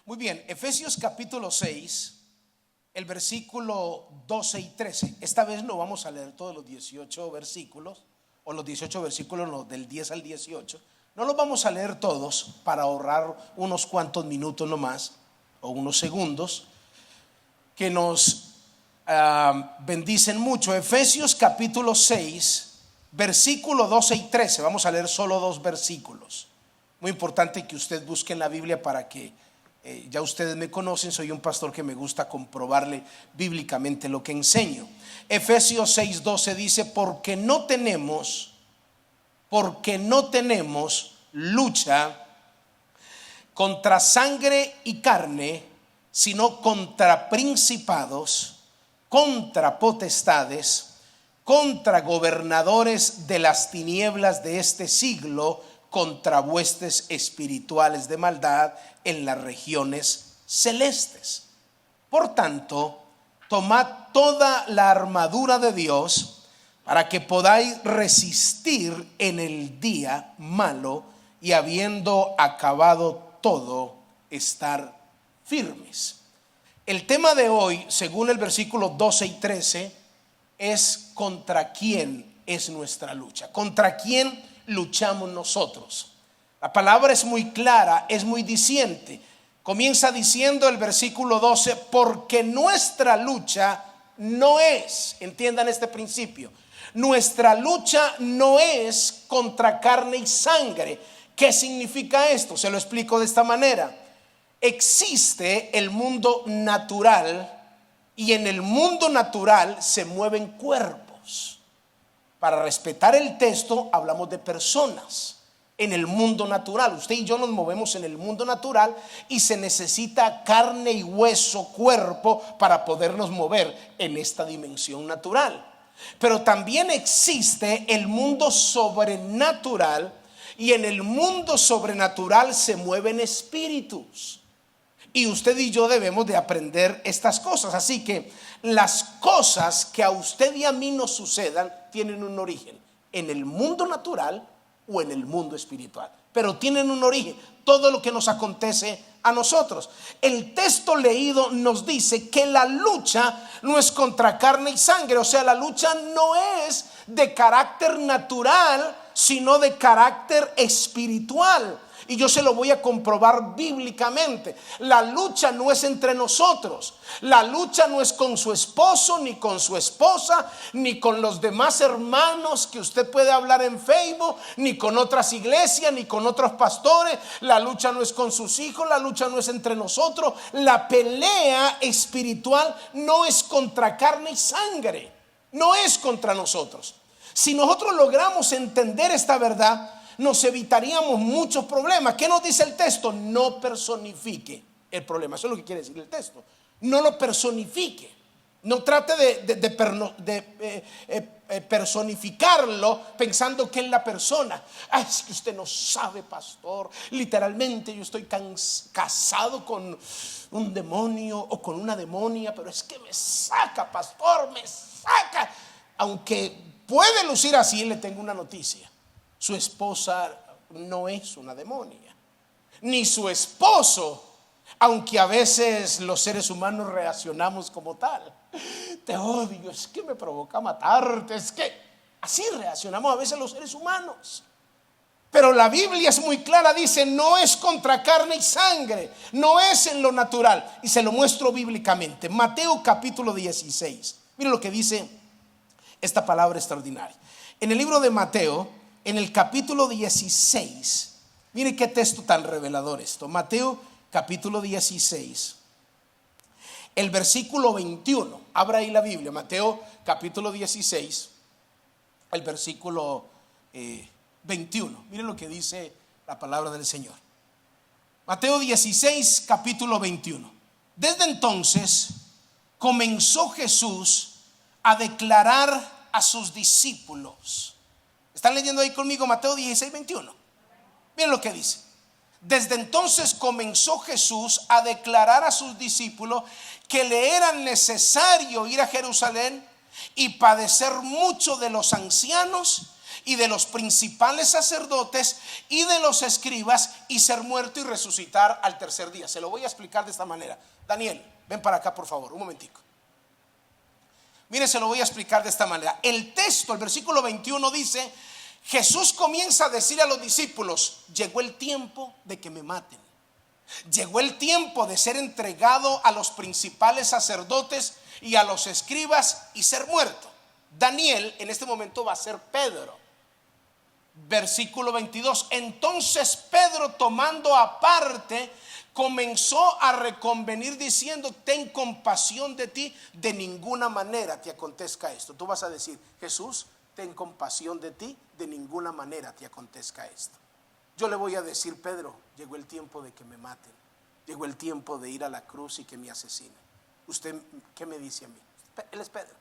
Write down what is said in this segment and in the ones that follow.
Muy bien, Efesios capítulo 6, el versículo 12 y 13. Esta vez no vamos a leer todos los 18 versículos, o los 18 versículos del 10 al 18. No los vamos a leer todos para ahorrar unos cuantos minutos nomás, o unos segundos, que nos bendicen mucho. Efesios capítulo 6, versículo 12 y 13. Vamos a leer solo dos versículos. Muy importante que usted busque en la Biblia para que ya ustedes me conocen, soy un pastor que me gusta comprobarle bíblicamente lo que enseño. Efesios 6:12 dice: porque no tenemos lucha contra sangre y carne, sino contra principados, contra potestades, contra gobernadores de las tinieblas de este siglo, contra huestes espirituales de maldad en las regiones celestes. Por tanto, tomad toda la armadura de Dios para que podáis resistir en el día malo, y habiendo acabado todo, estar firmes. El tema de hoy, según el versículo 12 y 13, es contra quién es nuestra lucha, contra quién luchamos nosotros. La palabra es muy clara, es muy diciente. Comienza diciendo el versículo 12: porque nuestra lucha no es, entiendan este principio, nuestra lucha no es contra carne y sangre. ¿Qué significa esto? Se lo explico de esta manera. Existe el mundo natural, y en el mundo natural se mueven cuerpos. Para respetar el texto, hablamos de personas. En el mundo natural, usted y yo nos movemos en el mundo natural, y se necesita carne y hueso, cuerpo, para podernos mover en esta dimensión natural. Pero también existe el mundo sobrenatural, y en el mundo sobrenatural se mueven espíritus. Y usted y yo debemos de aprender estas cosas. Así que las cosas que a usted y a mí nos sucedan tienen un origen en el mundo natural o en el mundo espiritual, pero tienen un origen. Todo lo que nos acontece a nosotros, el texto leído nos dice que la lucha no es contra carne y sangre. O sea, la lucha no es de carácter natural, sino de carácter espiritual. Y yo se lo voy a comprobar bíblicamente. La lucha no es entre nosotros. La lucha no es con su esposo, ni con su esposa, ni con los demás hermanos que usted puede hablar en Facebook, ni con otras iglesias, ni con otros pastores. La lucha no es con sus hijos, la lucha no es entre nosotros. La pelea espiritual no es contra carne y sangre, no es contra nosotros. Si nosotros logramos entender esta verdad, nos evitaríamos muchos problemas. ¿Qué nos dice el texto? No personifique el problema. Eso es lo que quiere decir el texto. No lo personifique. No trate de personificarlo pensando que es la persona. Ay, es que usted no sabe, pastor. Literalmente yo estoy casado con un demonio o con una demonia, pero es que me saca, pastor, me saca. Aunque puede lucir así, le tengo una noticia. Su esposa no es una demonia, ni su esposo, aunque a veces los seres humanos reaccionamos como tal. Te odio, es que me provoca matarte, es que así reaccionamos a veces los seres humanos. Pero la Biblia es muy clara, dice: no es contra carne y sangre, no es en lo natural. Y se lo muestro bíblicamente. Mateo capítulo 16. Mire lo que dice esta palabra extraordinaria. En el libro de Mateo, en el capítulo 16, mire qué texto tan revelador esto. Mateo capítulo 16, el versículo 21. Abra ahí la Biblia. Mateo capítulo 16, el versículo 21. Mire lo que dice la palabra del Señor. Mateo 16, capítulo 21. Desde entonces comenzó Jesús a declarar a sus discípulos. ¿Están leyendo ahí conmigo Mateo 16, 21? Miren lo que dice. Desde entonces comenzó Jesús a declarar a sus discípulos que le era necesario ir a Jerusalén y padecer mucho de los ancianos y de los principales sacerdotes y de los escribas, y ser muerto y resucitar al tercer día. Se lo voy a explicar de esta manera. Daniel, ven para acá por favor, un momentico. Mire, se lo voy a explicar de esta manera. El texto, el versículo 21 dice: Jesús comienza a decir a los discípulos: llegó el tiempo de que me maten. Llegó el tiempo de ser entregado a los principales sacerdotes y a los escribas y ser muerto. Daniel en este momento va a ser Pedro. Versículo 22. Entonces Pedro, tomando aparte, comenzó a reconvenir diciendo: ten compasión de ti, de ninguna manera te acontezca esto. Tú vas a decir: Jesús, ten compasión de ti, de ninguna manera te acontezca esto. Yo le voy a decir: Pedro, llegó el tiempo de que me maten. Llegó el tiempo de ir a la cruz y que me asesinen. ¿Usted qué me dice a mí? Él es Pedro.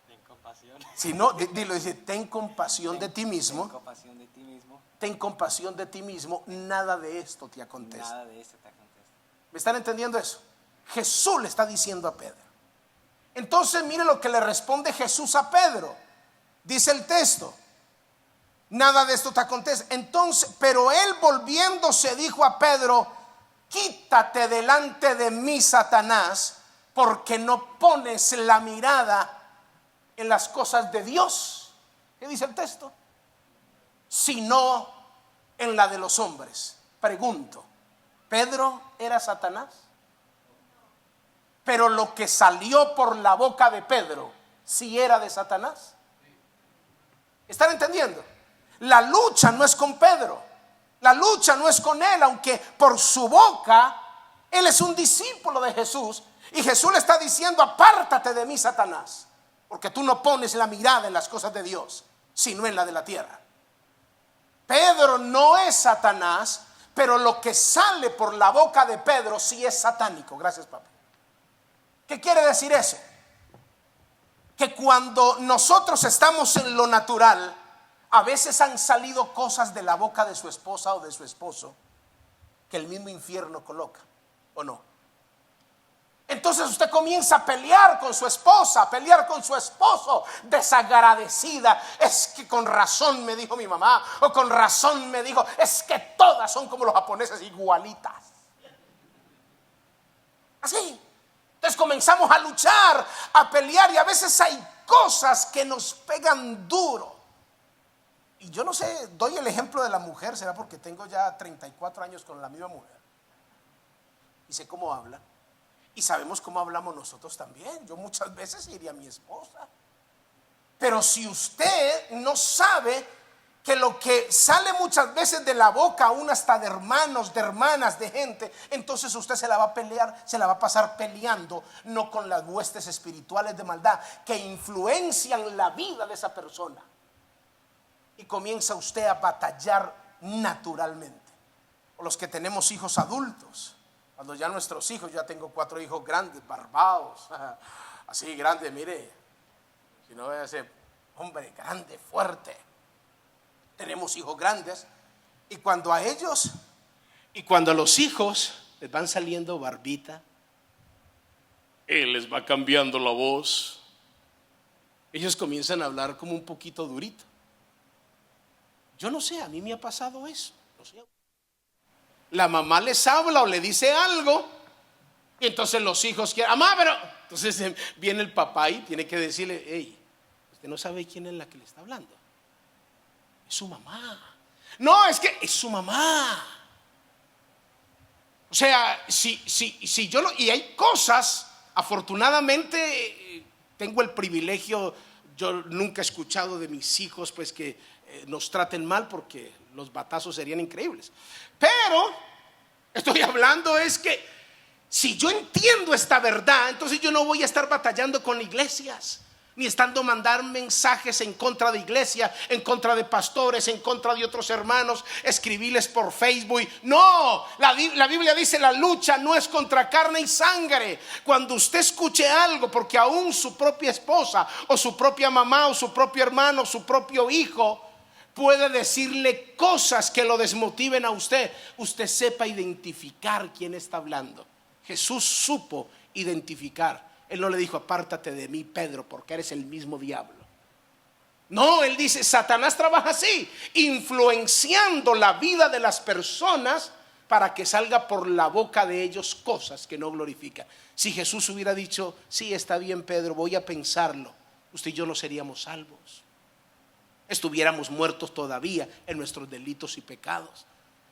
Ten compasión. Si no, dilo, dice: ten compasión de ti mismo. Ten compasión de ti mismo. Ten compasión de ti mismo, nada de esto te acontece. Nada de esto te acontece. ¿Me están entendiendo eso? Jesús le está diciendo a Pedro. Entonces mire lo que le responde Jesús a Pedro. Dice el texto: nada de esto te acontece. Entonces, pero él volviéndose dijo a Pedro: quítate delante de mí, Satanás, porque no pones la mirada en las cosas de Dios. ¿Qué dice el texto? Sino en la de los hombres. Pregunto: ¿Pedro era Satanás? Pero lo que salió por la boca de Pedro, ¿sí era de Satanás? ¿Están entendiendo? La lucha no es con Pedro, la lucha no es con él, aunque por su boca él es un discípulo de Jesús, y Jesús le está diciendo: apártate de mí, Satanás, porque tú no pones la mirada en las cosas de Dios, sino en la de la tierra. Pedro no es Satanás, pero lo que sale por la boca de Pedro sí es satánico. Gracias, papi. ¿Qué quiere decir eso? Que cuando nosotros estamos en lo natural, a veces han salido cosas de la boca de su esposa o de su esposo que el mismo infierno coloca, ¿o no? Entonces usted comienza a pelear con su esposa, a pelear con su esposo, desagradecida. Es que con razón me dijo mi mamá, o con razón me dijo, es que todas son como los japoneses, igualitas. Así. Entonces comenzamos a luchar, a pelear, y a veces hay cosas que nos pegan duro. Y yo no sé, doy el ejemplo de la mujer, será porque tengo ya 34 años con la misma mujer y sé cómo habla. Y sabemos cómo hablamos nosotros también. Yo muchas veces iría a mi esposa. Pero si usted no sabe que lo que sale muchas veces de la boca, aún hasta de hermanos, de hermanas, de gente, entonces usted se la va a pelear, se la va a pasar peleando, no con las huestes espirituales de maldad que influencian la vida de esa persona. Y comienza usted a batallar naturalmente. O los que tenemos hijos adultos. Cuando ya nuestros hijos, ya tengo 4 hijos grandes, barbados, así grandes, mire, si no voy a ser hombre grande, fuerte. Tenemos hijos grandes, y cuando a ellos, y cuando a los hijos les van saliendo barbita, él les va cambiando la voz, ellos comienzan a hablar como un poquito durito. Yo no sé, a mí me ha pasado eso, no sé. La mamá les habla o le dice algo, y entonces los hijos quieren, mamá, pero entonces viene el papá y tiene que decirle: hey, usted no sabe quién es la que le está hablando, es su mamá. No, es que es su mamá. O sea, si yo no, y hay cosas, afortunadamente tengo el privilegio, yo nunca he escuchado de mis hijos pues que nos traten mal, porque los batazos serían increíbles. Pero estoy hablando es que si yo entiendo esta verdad, entonces yo no voy a estar batallando con iglesias, ni estando mandar mensajes en contra de iglesia, en contra de pastores, en contra de otros hermanos, escribirles por Facebook. No, la Biblia dice: la lucha no es contra carne y sangre. Cuando usted escuche algo, porque aún su propia esposa o su propia mamá o su propio hermano, su propio hijo puede decirle cosas que lo desmotiven a usted, usted sepa identificar quién está hablando. Jesús supo identificar. Él no le dijo: apártate de mí, Pedro, porque eres el mismo diablo. No, él dice, Satanás trabaja así, influenciando la vida de las personas para que salga por la boca de ellos cosas que no glorifican. Si Jesús hubiera dicho, sí, está bien, Pedro, voy a pensarlo, usted y yo no seríamos salvos. Estuviéramos muertos todavía en nuestros delitos y pecados.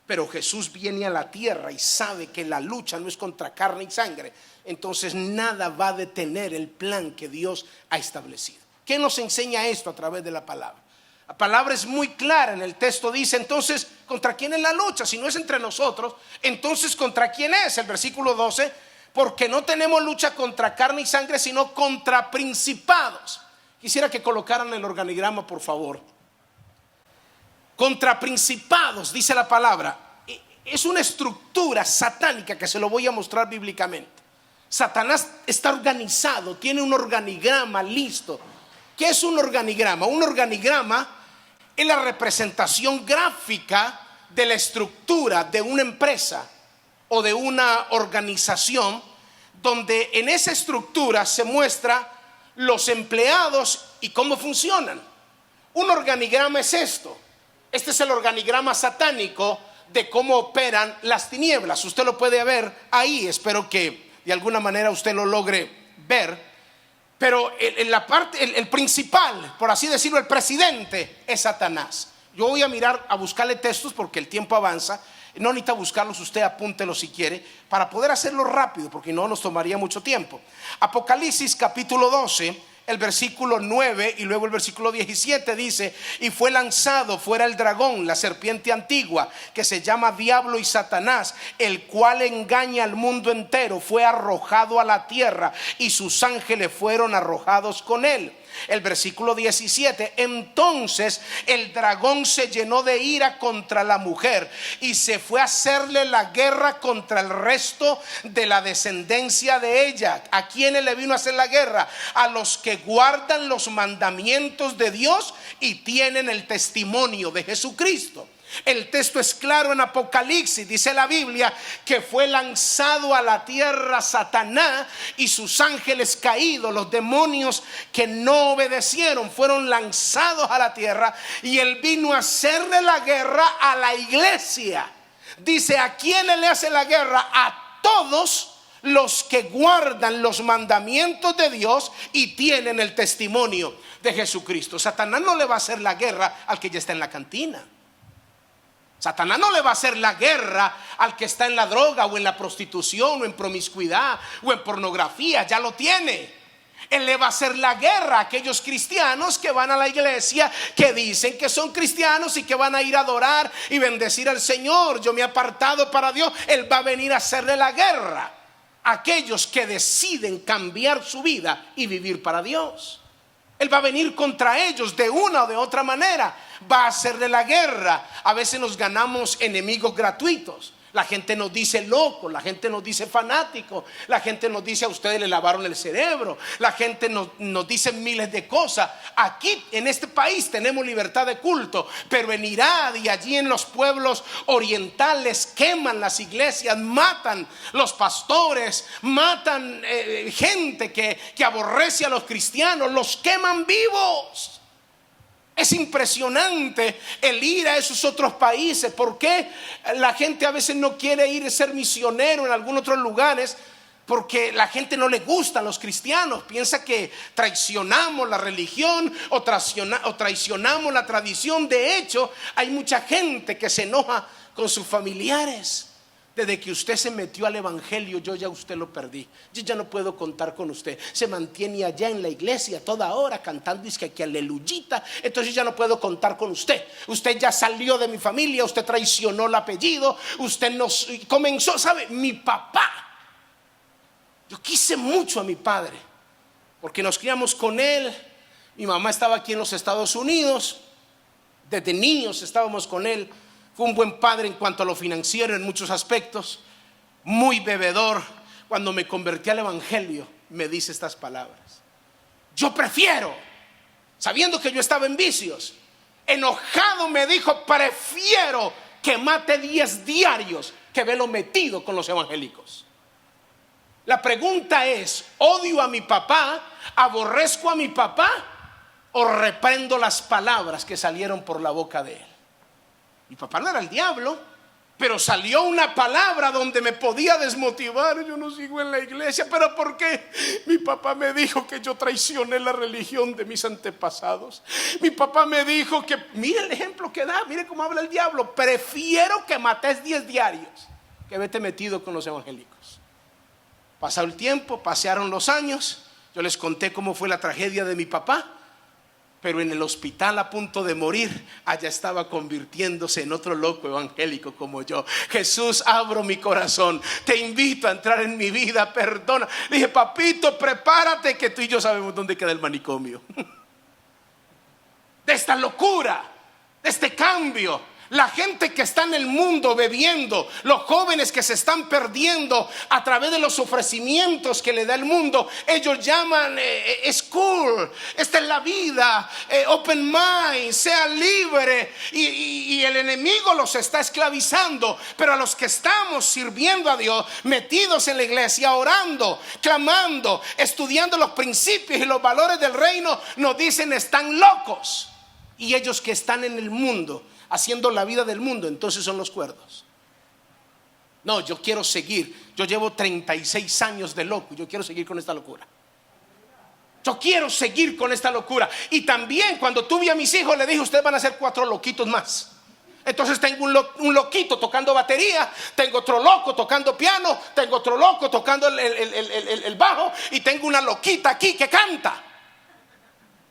Pero Jesús viene a la tierra y sabe que la lucha no es contra carne y sangre. Entonces nada va a detener el plan que Dios ha establecido. ¿Qué nos enseña esto a través de la palabra? La palabra es muy clara en el texto, dice entonces, ¿contra quién es la lucha? Si no es entre nosotros, entonces ¿contra quién es? El versículo 12, porque no tenemos lucha contra carne y sangre, sino contra principados. Quisiera que colocaran el organigrama, por favor. Contra principados, dice la palabra. Es una estructura satánica que se lo voy a mostrar bíblicamente. Satanás está organizado, tiene un organigrama listo. ¿Qué es un organigrama? Un organigrama es la representación gráfica de la estructura de una empresa o de una organización, donde en esa estructura se muestra los empleados y cómo funcionan. Un organigrama es esto. Este es el organigrama satánico de cómo operan las tinieblas. Usted lo puede ver ahí, espero que de alguna manera usted lo logre ver. Pero en la parte, el principal, por así decirlo, el presidente es Satanás. Yo voy a buscarle textos porque el tiempo avanza. No necesita buscarlos, usted apúntelos si quiere, para poder hacerlo rápido, porque no nos tomaría mucho tiempo. Apocalipsis capítulo 12, el versículo 9 y luego el versículo 17 dice: y fue lanzado fuera el dragón, la serpiente antigua, que se llama Diablo y Satanás, el cual engaña al mundo entero. Fue arrojado a la tierra y sus ángeles fueron arrojados con él. El versículo 17: entonces el dragón se llenó de ira contra la mujer y se fue a hacerle la guerra contra el resto de la descendencia de ella. ¿A quiénes le vino a hacer la guerra? A los que guardan los mandamientos de Dios y tienen el testimonio de Jesucristo. El texto es claro en Apocalipsis, dice la Biblia que fue lanzado a la tierra Satanás y sus ángeles caídos, los demonios que no obedecieron, fueron lanzados a la tierra y él vino a hacerle la guerra a la iglesia. Dice, ¿a quiénes le hace la guerra? A todos los que guardan los mandamientos de Dios y tienen el testimonio de Jesucristo. Satanás no le va a hacer la guerra al que ya está en la cantina. Satanás no le va a hacer la guerra al que está en la droga o en la prostitución o en promiscuidad o en pornografía, ya lo tiene. Él le va a hacer la guerra a aquellos cristianos que van a la iglesia, que dicen que son cristianos y que van a ir a adorar y bendecir al Señor. Yo me he apartado para Dios. Él va a venir a hacerle la guerra a aquellos que deciden cambiar su vida y vivir para Dios. Él va a venir contra ellos de una o de otra manera. Va a hacerle la guerra. A veces nos ganamos enemigos gratuitos. La gente nos dice loco, la gente nos dice fanático, la gente nos dice a ustedes le lavaron el cerebro, la gente nos dice miles de cosas. Aquí en este país tenemos libertad de culto, pero en Irak y allí en los pueblos orientales queman las iglesias, matan los pastores, matan gente que aborrece a los cristianos, los queman vivos. Es impresionante el ir a esos otros países. ¿Por qué la gente a veces no quiere ir a ser misionero en algunos otros lugares? Porque la gente no le gusta a los cristianos. Piensa que traicionamos la religión o traicionamos la tradición. De hecho, hay mucha gente que se enoja con sus familiares. Desde que usted se metió al evangelio, yo ya usted lo perdí. Yo ya no puedo contar con usted. Se mantiene allá en la iglesia toda hora cantando y que aleluyita. Entonces yo ya no puedo contar con usted. Usted ya salió de mi familia. Usted traicionó el apellido. Usted nos comenzó, ¿sabe? Mi papá. Yo quise mucho a mi padre porque nos criamos con él. Mi mamá estaba aquí en los Estados Unidos. Desde niños estábamos con él. Fue un buen padre en cuanto a lo financiero en muchos aspectos, muy bebedor. Cuando me convertí al evangelio me dice estas palabras: yo prefiero, sabiendo que yo estaba en vicios, enojado me dijo, prefiero que mate 10 diarios que verlo metido con los evangélicos. La pregunta es, ¿odio a mi papá? ¿Aborrezco a mi papá? o reprendo las palabras que salieron por la boca de él. Mi papá no era el diablo, pero salió una palabra donde me podía desmotivar. Yo no sigo en la iglesia. ¿Pero por qué? Mi papá me dijo que yo traicioné la religión de mis antepasados. Mi papá me dijo que, mire el ejemplo que da, mire cómo habla el diablo: prefiero que mates 10 diarios que vete metido con los evangélicos. Pasado el tiempo, pasearon los años, yo les conté cómo fue la tragedia de mi papá. Pero en el hospital, a punto de morir, allá estaba convirtiéndose en otro loco evangélico como yo. Jesús, abro mi corazón, te invito a entrar en mi vida, perdona. Le dije: papito, prepárate, que tú y yo sabemos dónde queda el manicomio. De esta locura, de este cambio. La gente que está en el mundo bebiendo, los jóvenes que se están perdiendo a través de los ofrecimientos que le da el mundo, ellos llaman school, esta es la vida, open mind, sea libre, y el enemigo los está esclavizando. Pero a los que estamos sirviendo a Dios, metidos en la iglesia, orando, clamando, estudiando los principios y los valores del reino, nos dicen: están locos. Y ellos que están en el mundo, haciendo la vida del mundo, entonces son los cuerdos. No, yo quiero seguir. Yo llevo 36 años de loco. Yo quiero seguir con esta locura. Yo quiero seguir con esta locura. Y también cuando tuve a mis hijos, le dije: ustedes van a ser 4 loquitos más. Entonces tengo un loquito tocando batería, tengo otro loco tocando piano, tengo otro loco tocando el bajo, y tengo una loquita aquí que canta.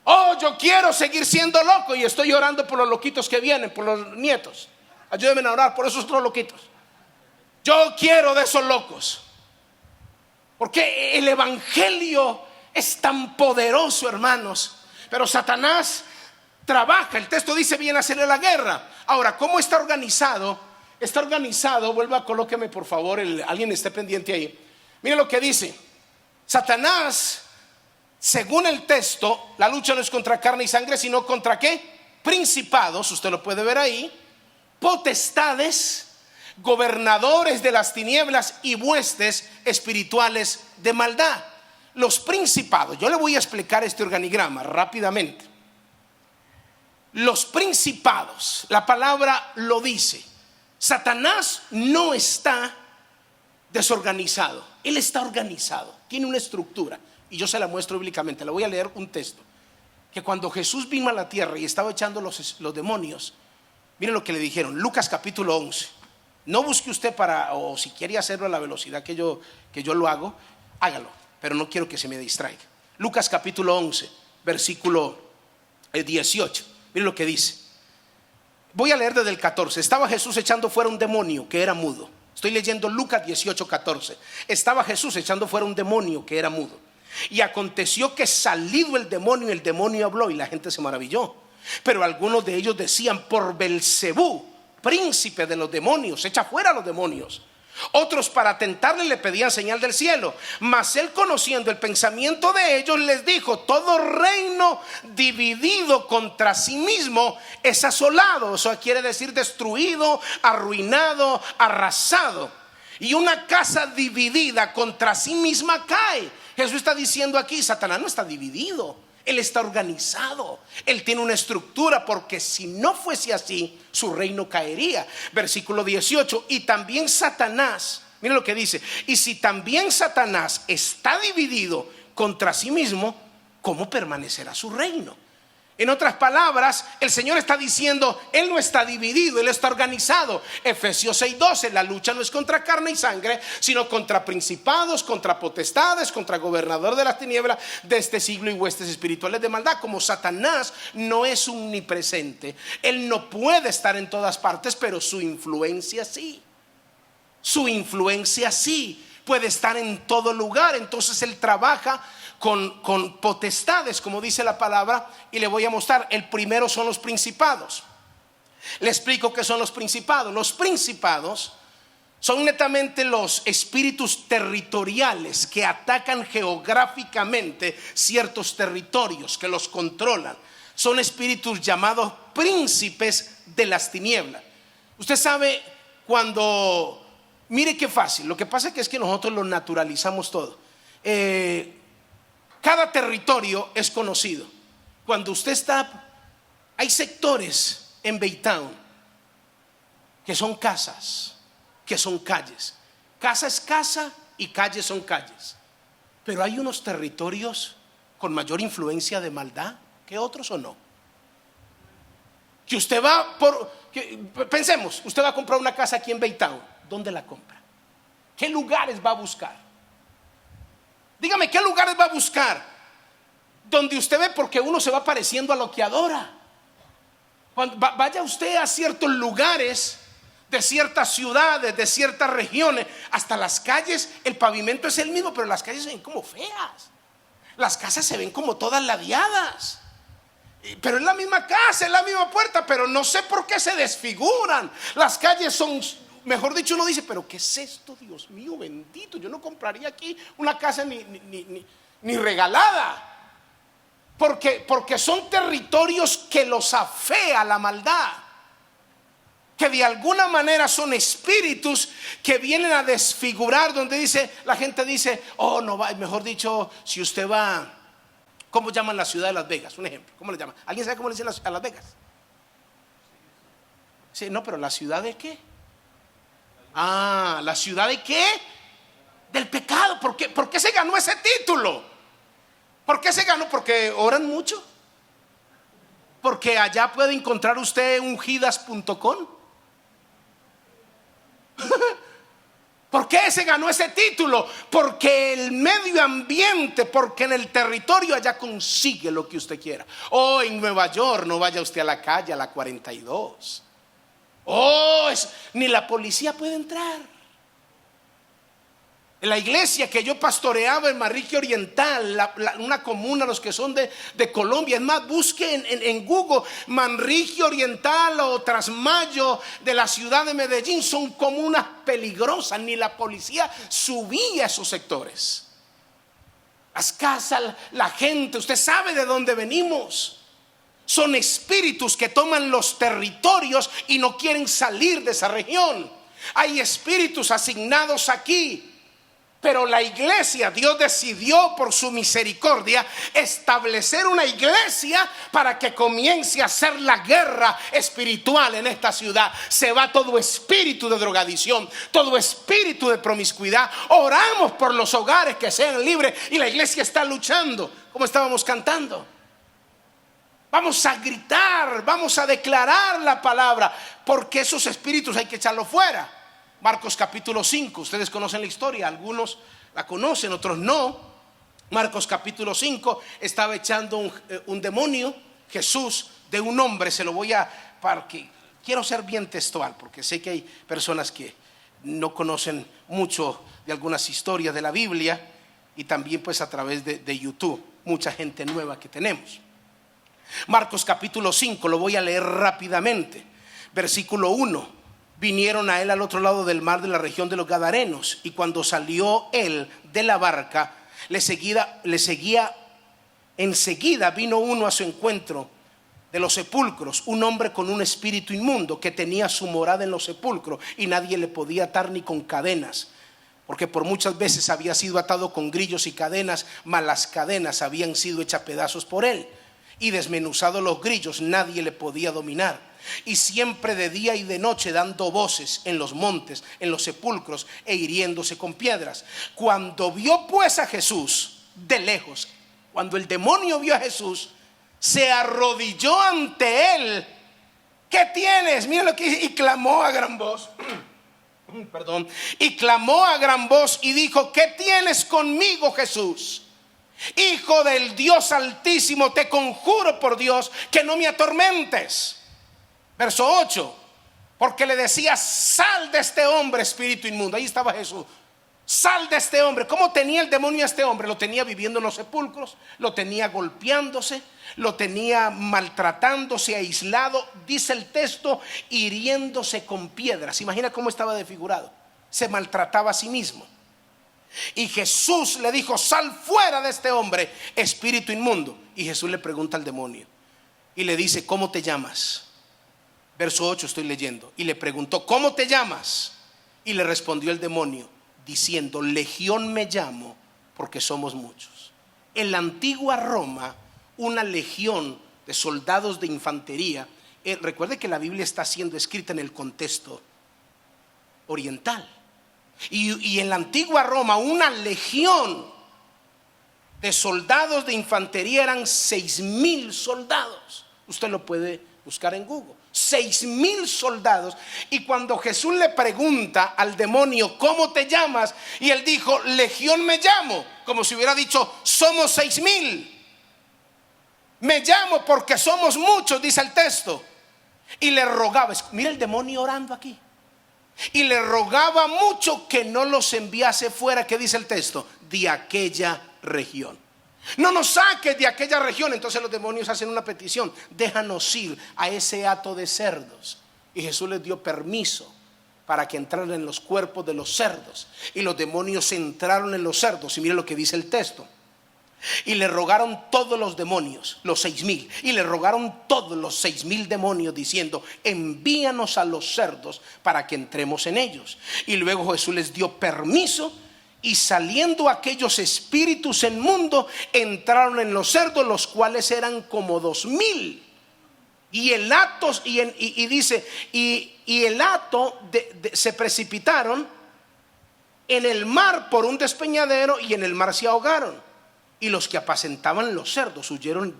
Oh, yo quiero seguir siendo loco, y estoy orando por los loquitos que vienen, por los nietos. Ayúdenme a orar por esos otros loquitos. Yo quiero de esos locos, porque el evangelio es tan poderoso, hermanos. Pero Satanás trabaja. El texto dice: viene a hacerle la guerra. Ahora, ¿cómo está organizado? Está organizado, vuelva, colóqueme por favor, alguien esté pendiente ahí. Mire lo que dice. Satanás, según el texto, la lucha no es contra carne y sangre, sino contra ¿qué? Principados, usted lo puede ver ahí, potestades, gobernadores de las tinieblas y huestes espirituales de maldad. Los principados, yo le voy a explicar este organigrama rápidamente. Los principados, la palabra lo dice. Satanás no está desorganizado, él está organizado, tiene una estructura. Y yo se la muestro bíblicamente. Le voy a leer un texto. Que cuando Jesús vino a la tierra y estaba echando los demonios, miren lo que le dijeron. Lucas capítulo 11. No busque usted o si quiere hacerlo a la velocidad que yo lo hago, hágalo, pero no quiero que se me distraiga. Lucas capítulo 11, versículo 18. Miren lo que dice. Voy a leer desde el 14. Estaba Jesús echando fuera un demonio que era mudo. Estoy leyendo Lucas 18, 14. Estaba Jesús echando fuera un demonio que era mudo. Y aconteció que salido el demonio habló, y la gente se maravilló. Pero algunos de ellos decían: por Belcebú, príncipe de los demonios, echa fuera a los demonios. Otros, para tentarle, le pedían señal del cielo. Mas él, conociendo el pensamiento de ellos, les dijo: todo reino dividido contra sí mismo es asolado. Eso quiere decir destruido, arruinado, arrasado. Y una casa dividida contra sí misma cae. Jesús está diciendo aquí: Satanás no está dividido, él está organizado, él tiene una estructura, porque si no fuese así, su reino caería. Versículo 18. Y también Satanás, miren lo que dice: y si también Satanás está dividido contra sí mismo, ¿cómo permanecerá su reino? En otras palabras, el Señor está diciendo: él no está dividido, él está organizado. Efesios 6:12, la lucha no es contra carne y sangre, sino contra principados, contra potestades, contra gobernador de las tinieblas de este siglo y huestes espirituales de maldad. Como Satanás no es omnipresente, él no puede estar en todas partes, pero su influencia sí. Su influencia sí puede estar en todo lugar. Entonces él trabaja con potestades, como dice la palabra, y le voy a mostrar. El primero son los principados. Le explico qué son los principados. Los principados son netamente los espíritus territoriales que atacan geográficamente ciertos territorios, que los controlan. Son espíritus llamados príncipes de las tinieblas. Usted sabe cuando, mire qué fácil, lo que pasa es que nosotros lo naturalizamos todo. Cada territorio es conocido. Cuando usted está, hay sectores en Baytown que son casas, que son calles. Casa es casa y calles son calles. Pero hay unos territorios con mayor influencia de maldad que otros, ¿o no? Que usted va pensemos, usted va a comprar una casa aquí en Baytown. ¿Dónde la compra? ¿Qué lugares va a buscar? Dígame, ¿qué lugares va a buscar? Donde usted ve, porque uno se va pareciendo a lo que adora. Vaya usted a ciertos lugares de ciertas ciudades, de ciertas regiones, hasta las calles, el pavimento es el mismo, pero las calles se ven como feas. Las casas se ven como todas ladeadas. Pero es la misma casa, es la misma puerta, pero no sé por qué se desfiguran. Las calles son, mejor dicho, uno dice, pero ¿qué es esto? Dios mío bendito, yo no compraría aquí una casa ni regalada. Porque son territorios que los afea la maldad, que de alguna manera son espíritus que vienen a desfigurar, donde la gente dice, oh, no va, mejor dicho, si usted va, ¿cómo llaman la ciudad de Las Vegas? Un ejemplo, ¿cómo le llaman? ¿Alguien sabe cómo le dicen a Las Vegas? Sí, no, pero ¿la ciudad de qué? ¿La ciudad de qué? Del pecado. ¿Por qué se ganó ese título? ¿Por qué se ganó? Porque oran mucho. Porque allá puede encontrar usted ungidas.com. ¿Por qué se ganó ese título? Porque el medio ambiente, porque en el territorio allá consigue lo que usted quiera. En Nueva York no vaya usted a la calle, a la 42. Ni la policía puede entrar. En la iglesia que yo pastoreaba en Manrique Oriental, una comuna, los que son de Colombia, es más, busque en Google Manrique Oriental o Trasmayo de la ciudad de Medellín, son comunas peligrosas, ni la policía subía a esos sectores. Las casas, la gente, usted sabe de dónde venimos. Son espíritus que toman los territorios y no quieren salir de esa región. Hay espíritus asignados aquí. Pero la iglesia, Dios decidió por su misericordia establecer una iglesia para que comience a hacer la guerra espiritual en esta ciudad. Se va todo espíritu de drogadicción, todo espíritu de promiscuidad. Oramos por los hogares que sean libres y la iglesia está luchando, como estábamos cantando. Vamos a gritar, vamos a declarar la palabra, porque esos espíritus hay que echarlos fuera. Marcos capítulo 5, ustedes conocen la historia, algunos la conocen, otros no. Marcos capítulo 5, estaba echando un demonio, Jesús, de un hombre. Se lo voy porque quiero ser bien textual, porque sé que hay personas que no conocen mucho de algunas historias de la Biblia, y también pues a través de YouTube, mucha gente nueva que tenemos. Marcos capítulo 5, lo voy a leer rápidamente. Versículo 1. Vinieron a él al otro lado del mar, de la región de los Gadarenos, y cuando salió él de la barca, le seguía. Enseguida vino uno a su encuentro de los sepulcros, un hombre con un espíritu inmundo que tenía su morada en los sepulcros, y nadie le podía atar ni con cadenas, porque por muchas veces había sido atado con grillos y cadenas, mas las cadenas habían sido hechas pedazos por él, y desmenuzado los grillos, nadie le podía dominar. Y siempre de día y de noche dando voces en los montes, en los sepulcros, e hiriéndose con piedras. Cuando vio pues a Jesús de lejos, cuando el demonio vio a Jesús, se arrodilló ante él. ¿Qué tienes? Mira lo que dice. Y clamó a gran voz. Perdón. Y clamó a gran voz y dijo: ¿qué tienes conmigo, Jesús, Hijo del Dios Altísimo? Te conjuro por Dios que no me atormentes. Verso 8, porque le decía: sal de este hombre, espíritu inmundo. Ahí estaba Jesús. Sal de este hombre. ¿Cómo tenía el demonio a este hombre? Lo tenía viviendo en los sepulcros, lo tenía golpeándose, lo tenía maltratándose, aislado. Dice el texto, hiriéndose con piedras. Imagina cómo estaba desfigurado. Se maltrataba a sí mismo. Y Jesús le dijo: sal fuera de este hombre, espíritu inmundo. Y Jesús le pregunta al demonio y le dice: ¿cómo te llamas? Verso 8 estoy leyendo. Y le preguntó: ¿cómo te llamas? Y le respondió el demonio diciendo: Legión me llamo, porque somos muchos. En la antigua Roma una legión de soldados de infantería. Recuerde que la Biblia está siendo escrita en el contexto oriental. Y en la antigua Roma, una legión de soldados de infantería eran 6,000 soldados. Usted lo puede buscar en Google. 6,000 soldados. Y cuando Jesús le pregunta al demonio, ¿cómo te llamas? Y él dijo, legión me llamo. Como si hubiera dicho, somos 6,000. Me llamo porque somos muchos, dice el texto. Y le rogaba, mira el demonio orando aquí. Y le rogaba mucho que no los enviase fuera, ¿qué dice el texto? De aquella región. No nos saques de aquella región. Entonces los demonios hacen una petición: déjanos ir a ese hato de cerdos. Y Jesús les dio permiso para que entraran en los cuerpos de los cerdos. Y los demonios entraron en los cerdos. Y miren lo que dice el texto. Y le rogaron todos los demonios, los 6,000. Y le rogaron todos los 6,000 demonios diciendo: envíanos a los cerdos para que entremos en ellos. Y luego Jesús les dio permiso. Y saliendo aquellos espíritus inmundos, entraron en los cerdos, los cuales eran como 2,000. Y el hato, y dice, y el hato se precipitaron en el mar por un despeñadero, y en el mar se ahogaron. Y los que apacentaban los cerdos huyeron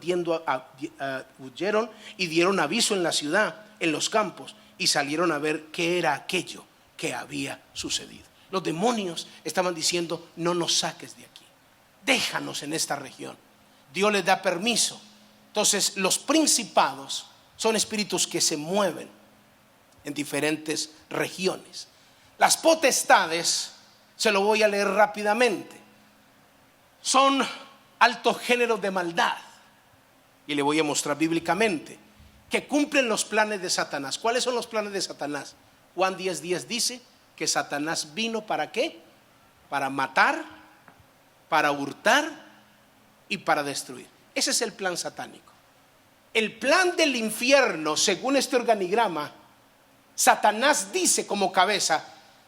y dieron aviso en la ciudad, en los campos, y salieron a ver qué era aquello que había sucedido. Los demonios estaban diciendo: no nos saques de aquí, déjanos en esta región. Dios les da permiso. Entonces los principados son espíritus que se mueven en diferentes regiones. Las potestades, se lo voy a leer rápidamente, son altos géneros de maldad. Y le voy a mostrar bíblicamente que cumplen los planes de Satanás. ¿Cuáles son los planes de Satanás? Juan 10:10 dice que Satanás vino ¿para qué? Para matar, para hurtar y para destruir. Ese es el plan satánico. El plan del infierno, según este organigrama, Satanás dice como cabeza: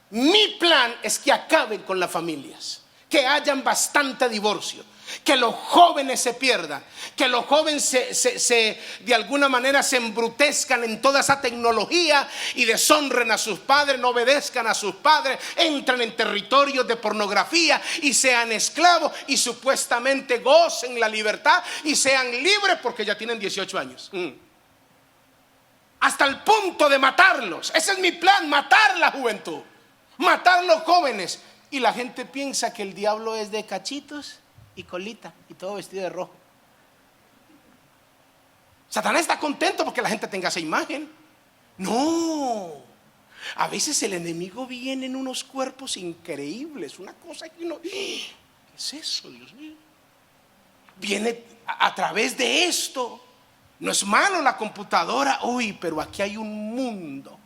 mi plan es que acaben con las familias, que hayan bastante divorcio, que los jóvenes se pierdan, que los jóvenes de alguna manera se embrutezcan en toda esa tecnología y deshonren a sus padres, no obedezcan a sus padres, entren en territorios de pornografía y sean esclavos y supuestamente gocen la libertad y sean libres porque ya tienen 18 años. Hasta el punto de matarlos. Ese es mi plan: matar la juventud, matar los jóvenes. Y la gente piensa que el diablo es de cachitos y colita y todo vestido de rojo. Satanás está contento porque la gente tenga esa imagen. No, a veces el enemigo viene en unos cuerpos increíbles, una cosa que uno, ¿qué es eso, Dios mío? Viene a través de esto. No es malo la computadora, pero aquí hay un mundo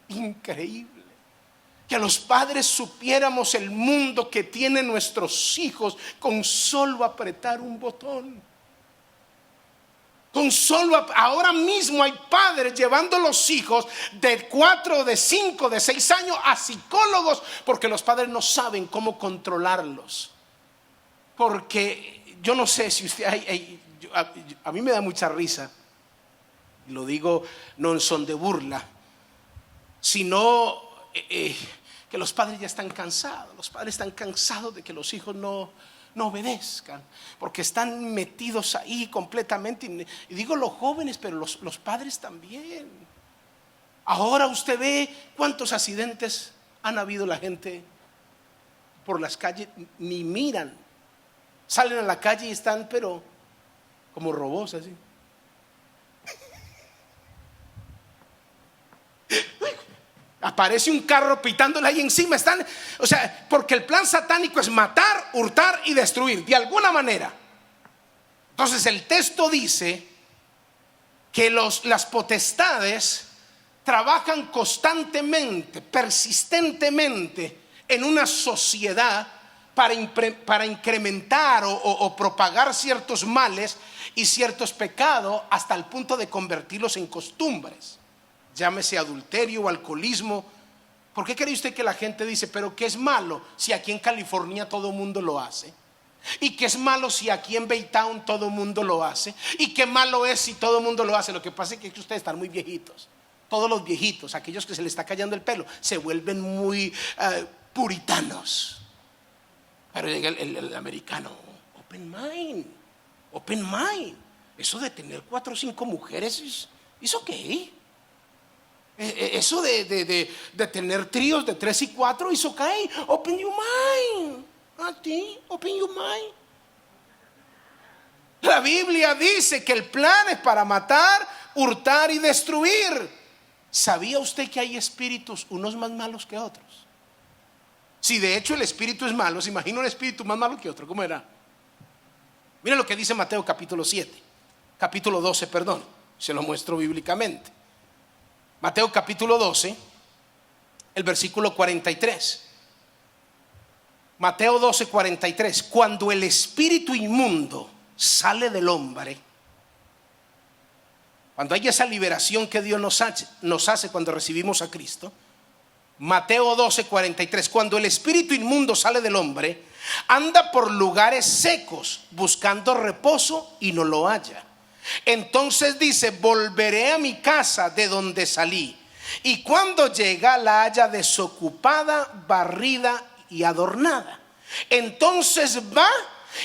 increíble. Que los padres supiéramos el mundo que tienen nuestros hijos con solo apretar un botón. Ahora mismo hay padres llevando a los hijos de 4, de 5, de 6 años a psicólogos porque los padres no saben cómo controlarlos. Porque yo no sé si usted a mí me da mucha risa, y lo digo no en son de burla, sino que los padres ya están cansados. Los padres están cansados de que los hijos no obedezcan, porque están metidos ahí completamente. Y digo los jóvenes, pero los padres también. Ahora usted ve cuántos accidentes han habido. La gente por las calles ni miran, salen a la calle y están pero como robots así. Aparece un carro pitándole ahí encima. Porque el plan satánico es matar, hurtar y destruir de alguna manera. Entonces el texto dice que las potestades trabajan constantemente, persistentemente en una sociedad para incrementar o propagar ciertos males y ciertos pecados hasta el punto de convertirlos en costumbres. Llámese adulterio o alcoholismo. ¿Por qué cree usted que la gente dice, pero qué es malo si aquí en California todo el mundo lo hace? Y que es malo si aquí en Baytown todo el mundo lo hace. Y que malo es si todo el mundo lo hace. Lo que pasa es que ustedes están muy viejitos. Todos los viejitos, aquellos que se les está cayendo el pelo, se vuelven muy puritanos. Pero llega el americano, open mind, open mind. Eso de tener 4 o 5 mujeres es ok. Eso de tener tríos de 3 y 4 es ok. Open your mind. A ti, open your mind. La Biblia dice que el plan es para matar, hurtar y destruir. ¿Sabía usted que hay espíritus unos más malos que otros? Si de hecho el espíritu es malo, se imagina un espíritu más malo que otro. ¿Cómo era? Mira lo que dice Mateo capítulo 12, perdón. Se lo muestro bíblicamente. Mateo capítulo 12, el versículo 43. Mateo 12, 43. Cuando el espíritu inmundo sale del hombre, cuando hay esa liberación que Dios nos hace cuando recibimos a Cristo. Mateo 12, 43. Cuando el espíritu inmundo sale del hombre, anda por lugares secos buscando reposo y no lo halla. Entonces dice: volveré a mi casa de donde salí. Y cuando llega, la halla desocupada, barrida y adornada. Entonces va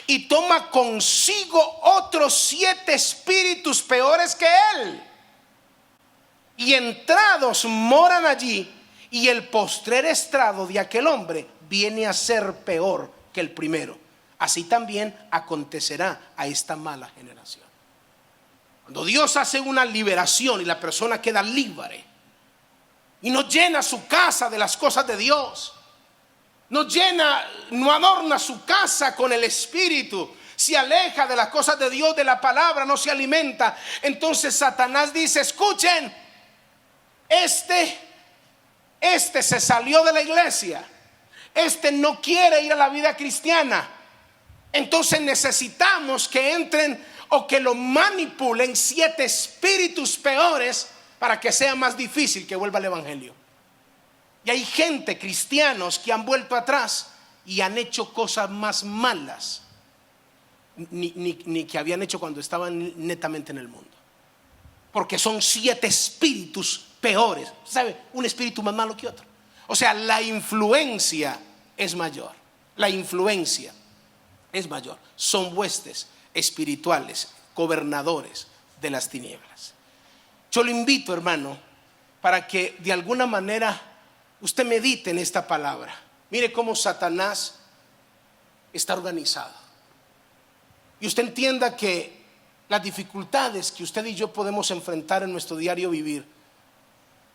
y toma consigo otros 7 espíritus peores que él, y entrados moran allí. Y el postrer estrado de aquel hombre viene a ser peor que el primero. Así también acontecerá a esta mala generación. Cuando Dios hace una liberación y la persona queda libre y no llena su casa de las cosas de Dios, no adorna su casa con el espíritu, se aleja de las cosas de Dios, de la palabra, no se alimenta, entonces Satanás dice: escuchen, este se salió de la iglesia, no quiere ir a la vida cristiana, entonces necesitamos que entren o que lo manipulen 7 espíritus peores para que sea más difícil que vuelva al evangelio. Y hay gente, cristianos, que han vuelto atrás y han hecho cosas más malas ni que habían hecho cuando estaban netamente en el mundo, porque son 7 espíritus peores. ¿Sabe? Un espíritu más malo que otro. O sea, la influencia es mayor. La influencia es mayor. Son huestes espirituales, gobernadores de las tinieblas. Yo lo invito, hermano, para que de alguna manera usted medite en esta palabra. Mire cómo Satanás está organizado. Y usted entienda que las dificultades que usted y yo podemos enfrentar en nuestro diario vivir,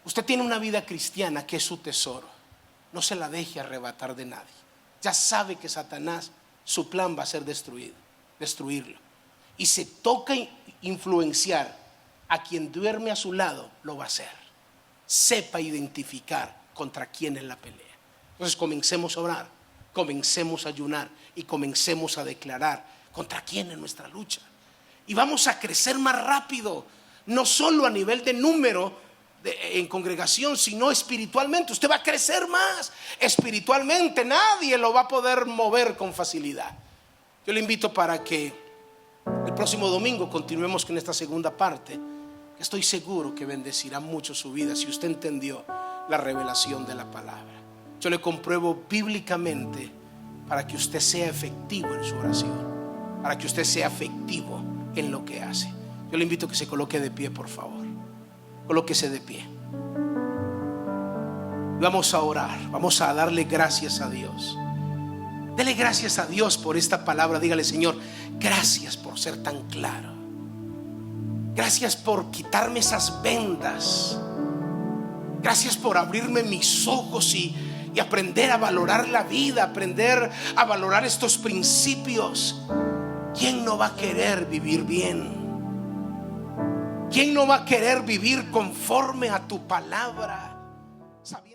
usted tiene una vida cristiana que es su tesoro. No se la deje arrebatar de nadie. Ya sabe que Satanás, su plan va a ser destruirlo. Y se toca influenciar a quien duerme a su lado, lo va a hacer. Sepa identificar contra quién es la pelea. Entonces comencemos a orar, comencemos a ayunar y comencemos a declarar contra quién es nuestra lucha. Y vamos a crecer más rápido, no solo a nivel de número en congregación, sino espiritualmente. Usted va a crecer más espiritualmente. Nadie lo va a poder mover con facilidad. Yo le invito para que el próximo domingo continuemos con esta segunda parte. Estoy seguro que bendecirá mucho su vida si usted entendió la revelación de la palabra. Yo le compruebo bíblicamente para que usted sea efectivo en su oración, para que usted sea efectivo en lo que hace. Yo le invito a que se coloque de pie, por favor. Colóquese de pie. Vamos a orar, vamos a darle gracias a Dios. Dele gracias a Dios por esta palabra. Dígale: Señor, gracias por ser tan claro. Gracias por quitarme esas vendas. Gracias por abrirme mis ojos y aprender a valorar la vida, aprender a valorar estos principios. ¿Quién no va a querer vivir bien? ¿Quién no va a querer vivir conforme a tu palabra? Sabiendo